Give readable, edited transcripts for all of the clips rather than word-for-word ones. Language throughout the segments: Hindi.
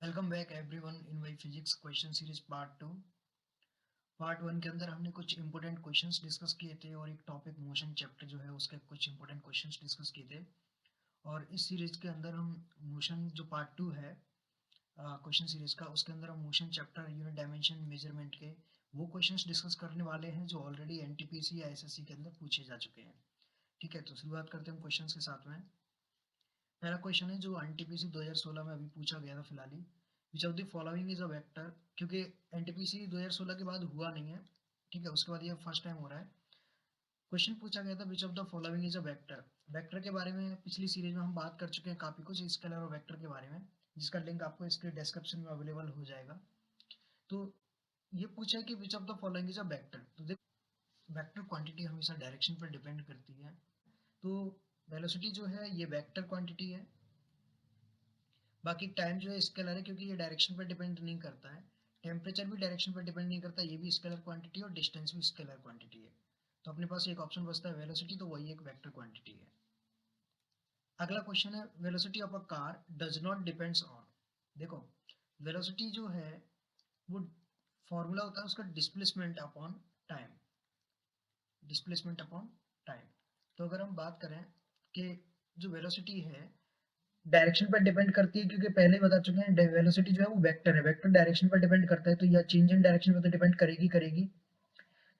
Welcome back everyone in Y physics question series part one के अंदर हमने कुछ इंपॉर्टेंट क्वेश्चंस डिस्कस किए थे और एक टॉपिक मोशन चैप्टर जो है उसके कुछ इंपॉर्टेंट क्वेश्चंस डिस्कस किए थे। और इस सीरीज के अंदर हम मोशन जो पार्ट टू है क्वेश्चन सीरीज का, उसके अंदर हम motion chapter unit dimension measurement के वो क्वेश्चंस डिस्कस करने वाले हैं जो ऑलरेडी एनटीपीसी या एसएससी के अंदर पूछे जा चुके हैं। ठीक है, तो शुरुआत करते हैं क्वेश्चंस के साथ में। पहला क्वेश्चन है जो एनटीपीसी 2016 में अभी पूछा गया था फिलहाल ही। Which of the following is a vector, क्योंकि एनटीपीसी 2016 के बाद हुआ नहीं है। ठीक है, उसके बाद ये फर्स्ट टाइम हो रहा है। क्वेश्चन पूछा गया था विच of the following is a vector. Vector के बारे में पिछली सीरीज में हम बात कर चुके हैं काफी कुछ स्केलर और वेक्टर के बारे में, जिसका लिंक आपको इसके डिस्क्रिप्शन में अवेलेबल हो जाएगा। तो ये पूछा है कि विच of the following is a vector. तो देखो, वेक्टर क्वांटिटी हमेशा डायरेक्शन पर डिपेंड करती है। तो वेलोसिटी जो है ये वेक्टर क्वांटिटी है। बाकी टाइम जो है स्केलर है, क्योंकि ये डायरेक्शन पर डिपेंड नहीं करता है। टेम्परेचर भी डायरेक्शन पर डिपेंड नहीं करता, ये भी स्केलर क्वांटिटी है, और डिस्टेंस भी स्केलर क्वांटिटी है। तो अपने पास एक ऑप्शन बचता है वेलोसिटी, तो वही एक वेक्टर क्वांटिटी है। अगला क्वेश्चन है velocity of a car does not depends on. देखो, वेलोसिटी जो है वो फॉर्मूला होता है उसका displacement upon time. Displacement upon time. तो अगर हम बात करें कि जो वेलोसिटी है डायरेक्शन पर डिपेंड करती है, क्योंकि पहले ही बता चुके हैं वेलोसिटी जो है वो वेक्टर है, वेक्टर डायरेक्शन पर डिपेंड करता है, तो यह चेंज इन डायरेक्शन पर तो डिपेंड करेगी करेगी।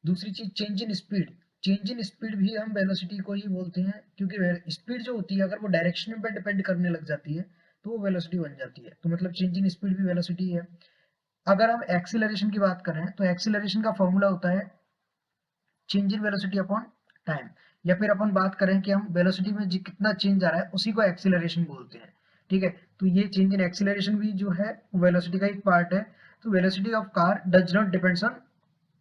दूसरी चीज change in speed. Change in speed भी हम वेलोसिटी को ही बोलते हैं, क्योंकि स्पीड जो होती है अगर वो डायरेक्शन पर डिपेंड करने लग जाती है तो वो वेलोसिटी बन जाती है। तो मतलब चेंज इन स्पीड भी वेलोसिटी है। अगर हम एक्सीलरेशन की बात करें तो एक्सीलरेशन का फॉर्मूला होता है change in velocity upon time. या फिर अपन बात करें कि हम वेलोसिटी में कितना चेंज आ रहा है उसी को एक्सीलरेशन बोलते हैं। ठीक है, तो ये चेंज इन एक्सीलरेशन भी जो है वेलोसिटी का एक पार्ट है। तो velocity of car does not depends on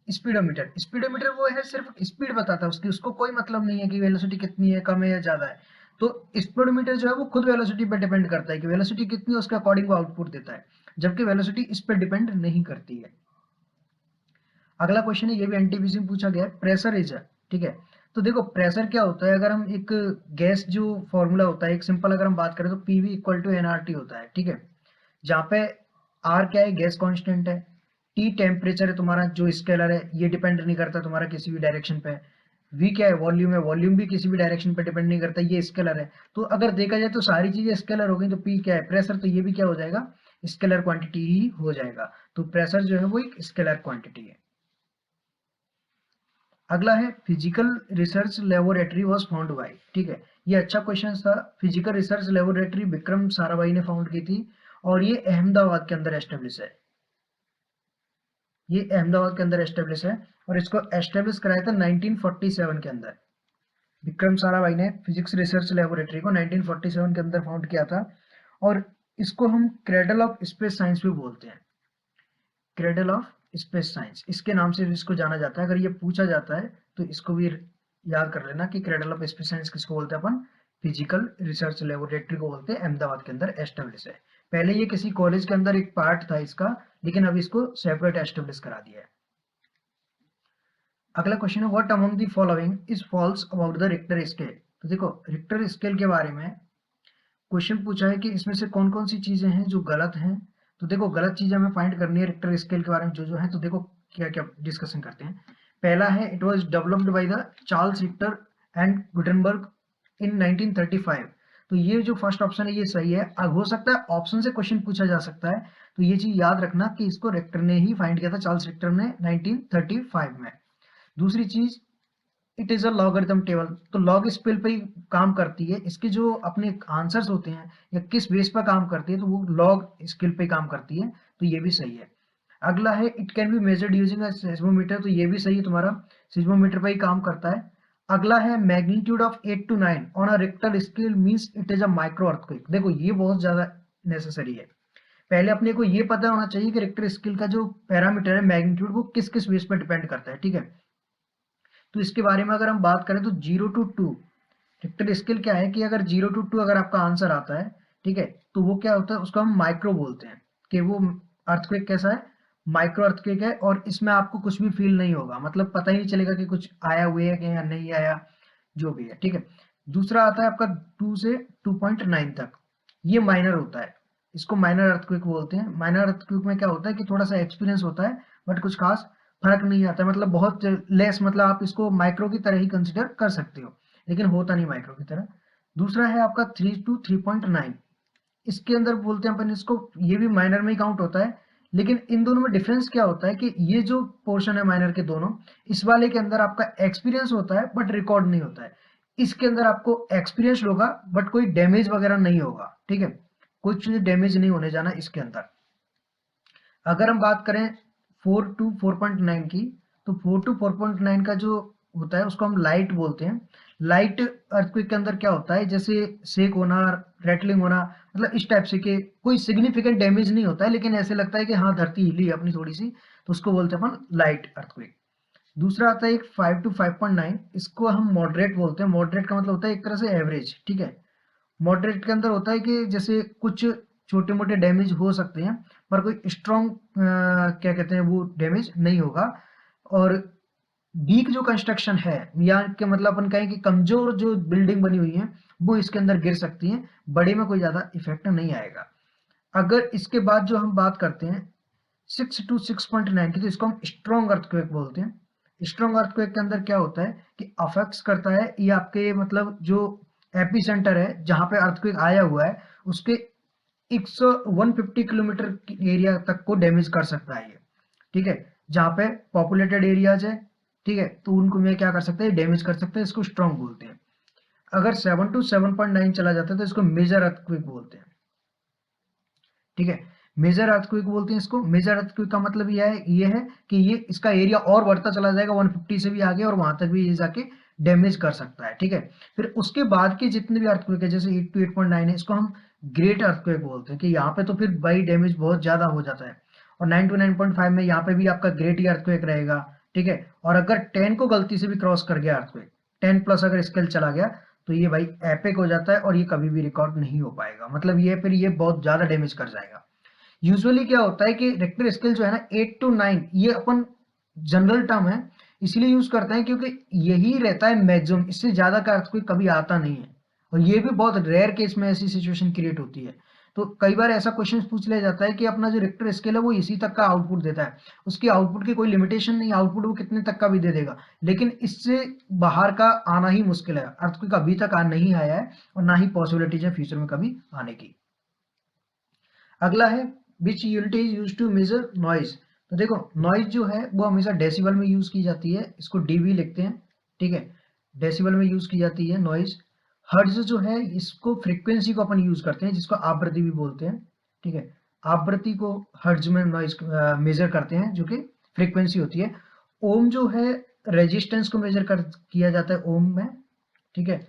speedometer. Speedometer वो है सिर्फ स्पीड बताता है उसकी, उसको कोई मतलब नहीं है कि वेलोसिटी कितनी है, कम है या ज्यादा है। तो स्पीडोमीटर जो है वो खुद वेलोसिटी पर डिपेंड करता है कि वेलोसिटी कितनी है, उसके अकॉर्डिंग वो आउटपुट देता है, जबकि वेलोसिटी इस पर डिपेंड नहीं करती है। अगला क्वेश्चन है, ये भी एनटीपीसी में पूछा गया है, प्रेशर इज। ठीक है, तो देखो प्रेशर क्या होता है। अगर हम एक गैस जो फॉर्मूला होता है एक सिंपल अगर हम बात करें तो पीवी इक्वल टू एनआरटी होता है। ठीक है, जहाँ पे आर क्या है, गैस कांस्टेंट है। टी टेम्परेचर है तुम्हारा जो स्केलर है, ये डिपेंड नहीं करता तुम्हारा किसी भी डायरेक्शन पे। वी क्या है, वॉल्यूम है, वॉल्यूम भी किसी भी डायरेक्शन पे डिपेंड नहीं करता, ये स्केलर है। तो अगर देखा जाए तो सारी चीजें स्केलर हो गई, तो पी क्या है, प्रेशर, तो ये भी क्या हो जाएगा, स्केलर क्वांटिटी ही हो जाएगा। तो प्रेशर जो है वो एक स्केलर क्वांटिटी है। अगला है physical research laboratory was found by. ठीक है, ये अच्छा क्वेश्चन था। Physical research laboratory Vikram Sarabhai ने फाउंड की थी, और ये अहमदाबाद के अंदर एस्टेब्लिश है। ये अहमदाबाद के अंदर एस्टेब्लिश है, और इसको एस्टेब्लिश कराया था 1947 के अंदर। विक्रम साराभाई ने फिजिक्स रिसर्च लेबोरेटरी को 1947 के अंदर फाउंड किया था। और इसको हम क्रेडल ऑफ स्पेस साइंस भी बोलते हैं। क्रेडल ऑफ स्पेस साइंस इसके नाम से भी इसको जाना जाता है। अगर ये पूछा जाता है तो इसको भी याद कर लेना कि क्रेडल ऑफ स्पेस साइंस किसको बोलते हैं अपन, फिजिकल रिसर्च लेबोरेटरी को बोलते हैं, अहमदाबाद के अंदर एस्टेब्लिश है। पहले ये किसी कॉलेज के अंदर एक पार्ट था इसका, लेकिन अब इसको सेपरेट एस्टेब्लिश करा दिया है। अगला क्वेश्चन है, what among the following is false about the Richter scale. तो देखो रिक्टर स्केल के बारे में क्वेश्चन पूछा है कि इसमें से कौन कौन सी चीजें हैं जो गलत हैं। तो देखो गलत चीजें हमें फाइंड करनी है रिक्टर स्केल के बारे में जो जो है। तो देखो क्या क्या डिस्कशन करते हैं। पहला है it was developed by the Charles Richter and Gutenberg in 1935। तो ये जो फर्स्ट ऑप्शन है ये सही है। अब हो सकता है ऑप्शन से क्वेश्चन पूछा जा सकता है, तो ये चीज याद रखना कि इसको रिक्टर ने ही फाइंड किया था, चार्ल्स रिक्टर ने 1935 में। दूसरी चीज it is a logarithm table. तो लॉग स्केल पे ही काम करती है, इसके जो अपने आंसर्स होते हैं या किस बेस पर काम करती है तो वो लॉग स्केल पे काम करती है। तो ये भी सही है। अगला है it can be measured using a seismometer. तो ये भी सही है तुम्हारा, सेस्मोमीटर पे ही काम करता है। अगला है magnitude of 8 to 9 on a Richter scale means it is a micro earthquake. देखो ये बहुत ज्यादा नेसेसरी है। पहले अपने को ये पता होना चाहिए कि रिक्टर स्केल का जो पैरामीटर है मैग्नीट्यूड वो किस किस बेस पर डिपेंड करता है। ठीक है, तो इसके बारे में अगर हम बात करें तो 0 to 2 रिक्टर स्केल क्या है कि अगर 0 to 2 अगर आपका आंसर आता है, ठीक है, तो वो क्या होता है उसको हम माइक्रो बोलते हैं, कि वो अर्थक्वेक कैसा है, माइक्रो अर्थक्वेक है। और इसमें आपको कुछ भी फील नहीं होगा, मतलब पता ही नहीं चलेगा कि कुछ आया हुआ है कि या नहीं आया, जो भी है। ठीक है, दूसरा आता है आपका 2 से 2.9 तक, ये माइनर होता है। इसको माइनर अर्थक्वेक बोलते हैं। माइनर अर्थक्वेक में क्या होता है कि थोड़ा सा एक्सपीरियंस होता है बट कुछ खास फर्क नहीं आता, मतलब बहुत लेस, मतलब आप इसको माइक्रो की तरह ही कंसिडर कर सकते हो, लेकिन होता नहीं माइक्रो की तरह। दूसरा है आपका 3 to 3.9, इसके अंदर बोलते हैं अपन इसको, ये भी माइनर में ही काउंट होता है, लेकिन इन दोनों में डिफरेंस क्या होता है कि ये जो पोर्शन है माइनर के दोनों, इस वाले के अंदर आपका एक्सपीरियंस होता है बट रिकॉर्ड नहीं होता है। इसके अंदर आपको एक्सपीरियंस होगा बट कोई डैमेज वगैरह नहीं होगा, ठीक है, कुछ डैमेज नहीं होने जाना इसके अंदर। अगर हम बात करें 4 to 4.9 की, तो 4 to 4.9 का जो होता है उसको हम लाइट बोलते हैं। लाइट अर्थक्वेक के अंदर क्या होता है, जैसे शेक होना, रैटलिंग होना, मतलब इस टाइप से कि कोई सिग्निफिकेंट डैमेज नहीं होता है, लेकिन ऐसे लगता है कि हाँ धरती हिली अपनी थोड़ी सी, तो उसको बोलते हैं अपन लाइट अर्थक्वेक। दूसरा आता है एक 5 to 5.9, इसको हम मॉडरेट बोलते हैं। मॉडरेट का मतलब होता है एक तरह से एवरेज, ठीक है। मॉडरेट के अंदर होता है कि जैसे कुछ छोटे मोटे डैमेज हो सकते हैं पर कोई स्ट्रॉन्ग क्या कहते हैं वो डैमेज नहीं होगा। और वीक जो कंस्ट्रक्शन है, या के मतलब अपन कहें कि कमजोर जो बिल्डिंग बनी हुई है वो इसके अंदर गिर सकती है, बड़े में कोई ज्यादा इफेक्ट नहीं आएगा। अगर इसके बाद जो हम बात करते हैं 6 to 6.9 की, तो इसको हम स्ट्रॉन्ग अर्थक्वेक बोलते हैं। स्ट्रॉन्ग अर्थक्वेक के अंदर क्या होता है कि अफेक्ट्स करता है ये आपके मतलब जो एपी सेंटर है जहां पे अर्थक्वेक आया हुआ है उसके 150 किलोमीटर एरिया तक को डैमेज कर सकता है ये, ठीक है। जहाँ पे पॉपुलेटेड एरियाज है, ठीक है, तो उनको में क्या कर सकते हैं, डैमेज कर सकते हैं, इसको स्ट्रॉन्ग बोलते हैं। अगर 7 to 7.9 चला जाता है तो इसको मेजर अर्थक्वेक बोलते हैं, ठीक है। मेजर अर्थक्वेक बोलते हैं इसको। मेजर अर्थक्वेक का मतलब ये है कि ये इसका एरिया और बढ़ता चला जाएगा 150 से भी आगे, और वहां तक भी ये जाके डैमेज कर सकता है, ठीक है। फिर उसके बाद के जितने भी अर्थक्वेक है जैसे 8 to 8.9 है, इसको हम ग्रेट अर्थक्वेक बोलते हैं कि यहाँ पे तो फिर भाई डैमेज बहुत ज्यादा हो जाता है। और 9 to 9.5 में यहाँ पे भी आपका ग्रेट ही अर्थक्वेक रहेगा, ठीक है। और अगर 10 को गलती से भी क्रॉस कर गया अर्थक्वेक, 10 प्लस अगर स्केल चला गया, तो ये भाई एपिक हो जाता है और ये कभी भी रिकॉर्ड नहीं हो पाएगा, मतलब ये फिर ये बहुत ज्यादा डैमेज कर जाएगा। यूजुअली क्या होता है कि रेक्टर स्केल जो है ना 8 to 9, ये अपन जनरल टर्म है इसलिए यूज करते हैं क्योंकि यही रहता है मैक्सिमम, इससे ज्यादा का अर्थ कोई कभी आता नहीं है। और ये भी बहुत रेयर केस में ऐसी सिचुएशन क्रिएट होती है। तो कई बार ऐसा क्वेश्चन पूछ लिया जाता है कि अपना जो रेक्टर स्केल है वो इसी तक का आउटपुट देता है, उसकी आउटपुट की कोई लिमिटेशन नहीं, आउटपुट वो कितने तक का भी दे देगा, लेकिन इससे बाहर का आना ही मुश्किल है। अर्थक्वेक अभी तक नहीं आया है और ना ही पॉसिबिलिटीज है फ्यूचर में कभी आने की। अगला है which unit is use to measure noise. तो देखो नॉइज जो है वो हमेशा डेसिबल में यूज की जाती है, इसको डीबी लिखते हैं, ठीक है, डेसिबल में यूज की जाती है नॉइज। हर्ट्ज जो है इसको फ्रीक्वेंसी को अपन यूज करते हैं जिसको आवृत्ति भी बोलते हैं, ठीक है। आवृत्ति को हर्ट्ज में नॉइज मेजर करते हैं जो कि फ्रीक्वेंसी होती है। ओम जो है रेजिस्टेंस को मेजर कर किया जाता है ओम में, ठीक है,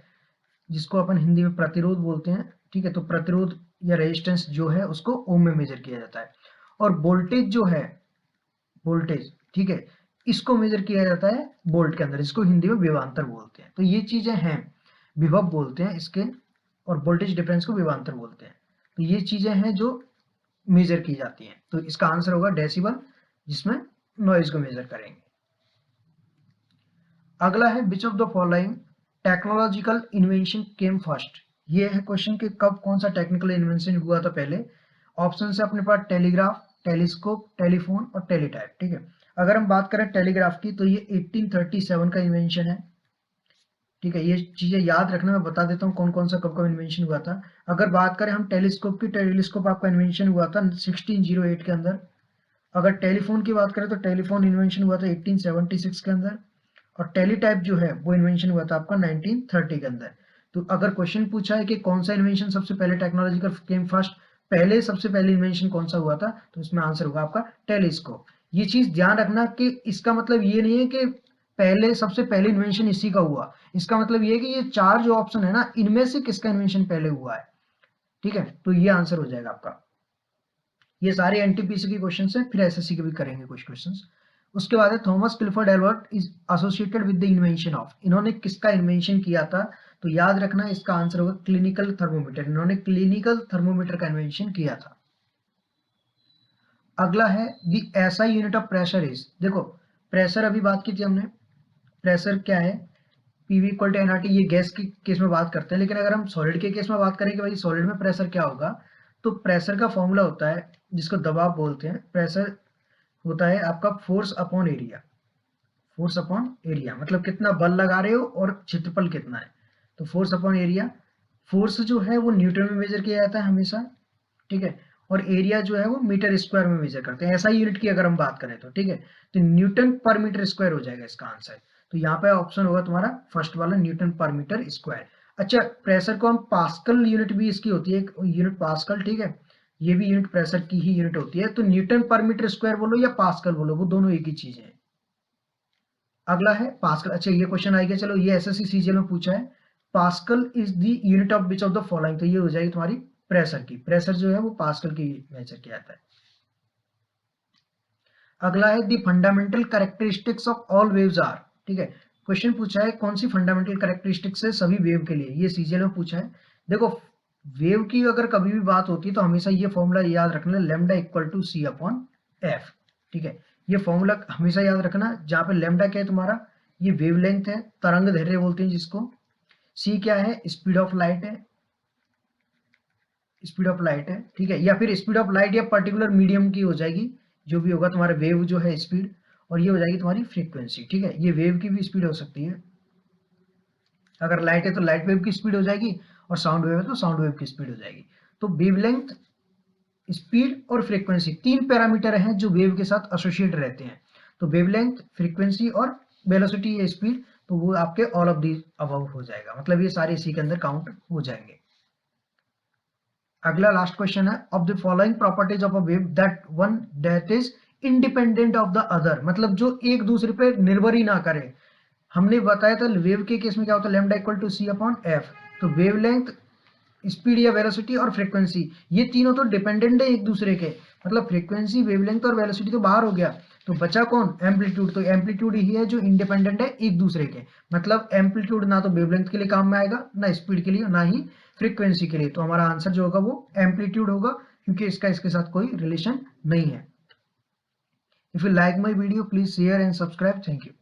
जिसको अपन हिंदी में प्रतिरोध बोलते हैं, ठीक है। तो प्रतिरोध या रेजिस्टेंस जो है उसको ओम में मेजर किया जाता है। और वोल्टेज जो है, वोल्टेज, ठीक है, इसको मेजर किया जाता है वोल्ट के अंदर, इसको हिंदी में विभवांतर बोलते हैं। तो ये चीजें हैं, विभव बोलते हैं इसके, और वोल्टेज डिफरेंस को विभवांतर बोलते हैं। तो ये चीजें हैं जो मेजर की जाती हैं। तो इसका आंसर होगा डेसिबल, जिसमें नॉइज को मेजर करेंगे। अगला है विच of the following technological invention came first. ये है क्वेश्चन कि कब कौन सा टेक्निकल इन्वेंशन हुआ था पहले। ऑप्शन है अपने पास टेलीग्राफ, टेलीस्कोप, टेलीफोन और टेलीटाइप, ठीक है। अगर हम बात करें टेलीग्राफ की तो ये 1837 का इन्वेंशन है, ठीक है। ये चीजें याद रखना, मैं बता देता हूँ कौन कौन सा कब कब इन्वेंशन हुआ था। अगर बात करें हम टेलीस्कोप की, टेलीस्कोप आपका इन्वेंशन हुआ था 1608 के अंदर। अगर टेलीफोन की बात करें तो टेलीफोन इन्वेंशन हुआ था 1876 के अंदर। और टेलीटाइप जो है वो इन्वेंशन हुआ था आपका 1930 के अंदर। तो अगर क्वेश्चन पूछा है कि कौन सा इन्वेंशन सबसे पहले टेक्नोलॉजिकल केम फर्स्ट, पहले सबसे पहले इन्वेंशन कौन सा हुआ था, तो इसमें आंसर होगा आपका टेलीस्कोप। ये चीज ध्यान रखना कि इसका मतलब ये नहीं है कि पहले सबसे पहले इन्वेंशन इसी का हुआ, इसका मतलब ये है कि ये चार जो ऑप्शन है ना इनमें से किसका इन्वेंशन पहले हुआ है, ठीक है। तो ये आंसर हो जाएगा आपका। ये सारे एनटीपीसी के क्वेश्चंस हैं, फिर एसएससी के भी करेंगे कुछ क्वेश्चंस। उसके बाद है Thomas Clifford Albert is associated with the invention of, इन्होंने किसका इन्वेंशन किया था, तो याद रखना इसका आंसर होगा क्लिनिकल थर्मोमीटर, इन्होंने क्लिनिकल थर्मोमीटर का इन्वेंशन किया था। अगला है the SI unit of pressure is, देखो प्रेशर अभी बात की थी हमने, प्रेशर क्या है, पीवी इक्वल टू एनआरटी, ये गैस के केस में बात करते हैं। लेकिन अगर हम सॉलिड के केस में बात करें कि भाई सॉलिड में प्रेशर क्या होगा, तो प्रेशर का फॉर्मूला होता है जिसको दबाव बोलते हैं, प्रेशर होता है आपका force upon area. Force upon area मतलब कितना बल लगा रहे हो और क्षेत्रफल कितना है, तो फोर्स अपॉन एरिया। फोर्स जो है वो न्यूटन में मेजर किया जाता है हमेशा, ठीक है, और एरिया जो है वो मीटर स्क्वायर में मेजर करते हैं, ऐसा यूनिट की अगर हम बात करें तो, ठीक है। तो न्यूटन पर मीटर स्क्वायर हो जाएगा इसका आंसर। तो यहाँ पे ऑप्शन होगा तुम्हारा फर्स्ट वाला, न्यूटन पर मीटर स्क्वायर। अच्छा, प्रेशर को हम पास्कल यूनिट भी इसकी होती है, एक यूनिट पास्कल, ठीक है, ये भी यूनिट प्रेशर की ही यूनिट होती है। तो न्यूटन पर मीटर स्क्वायर बोलो या पास्कल बोलो, वो दोनों एक ही चीज है। अगला है पास्कल। अच्छा, ये क्वेश्चन आएगा, चलो ये एसएससी सीजीएल में पूछा है, pascal is the unit of which of the following. तो ये हो जाएगी तुम्हारी प्रेशर की, प्रेशर जो है वो पास्कल की मेजर किया जाता है। अगला है the fundamental characteristics of all waves are, ठीक है। क्वेश्चन पूछा है कौन सी फंडामेंटल कैरेक्टरिस्टिक्स है सभी वेव के लिए, ये सीजीएल में पूछा है। देखो, वेव की अगर कभी भी बात होती है तो हमेशा ये फॉर्मूला याद रखना, lambda equal to C upon F, ठीक है। ये फॉर्मूला हमेशा याद रखना, जहां पे लैम्डा क्या है तुम्हारा, ये वेवलेंथ है, तरंग दैर्ध्य बोलते हैं जिसको। सी क्या है, स्पीड ऑफ लाइट है, स्पीड ऑफ लाइट है, ठीक है, या फिर स्पीड ऑफ लाइट या पर्टिकुलर मीडियम की हो जाएगी, जो भी होगा तुम्हारा वेव जो है स्पीड, और ये हो जाएगी तुम्हारी फ्रीक्वेंसी, ठीक है। ये वेव की भी स्पीड हो सकती है, अगर लाइट है तो लाइट वेव की स्पीड हो जाएगी, और साउंड वेव है तो साउंड वेव की स्पीड हो जाएगी। तो वेवलेंथ, स्पीड और फ्रीक्वेंसी तीन पैरामीटर हैं जो वेव के साथ एसोसिएट रहते हैं। तो वेवलेंथ, फ्रीक्वेंसी और वेलोसिटी या स्पीड, तो वो आपके ऑल ऑफ दी अबव हो जाएगा, मतलब ये सारे इसी के अंदर काउंट हो जाएंगे। अगला लास्ट क्वेश्चन है, of the following properties of a wave that one that is independent of the other, मतलब जो एक दूसरे पे निर्भर ही ना करे। हमने बताया था वेव के केस में क्या होता है, lambda equal to C upon F. तो वेवलेंथ, स्पीड या वेलोसिटी और फ्रीक्वेंसी, ये तीनों तो डिपेंडेंट है एक दूसरे के, मतलब फ्रीक्वेंसी, वेवलेंथ और वेलोसिटी तो बाहर हो गया, तो बचा कौन, एम्पलीट्यूड। तो एम्पलीट्यूड ही है जो इंडिपेंडेंट है एक दूसरे के, मतलब एम्पलीट्यूड ना तो वेवलेंथ के लिए काम में आएगा, ना स्पीड के लिए, ना ही फ्रीक्वेंसी के लिए। तो हमारा आंसर जो होगा वो एम्पलीट्यूड होगा, क्योंकि इसका इसके साथ कोई रिलेशन नहीं है। If you like my video please share and subscribe. Thank you.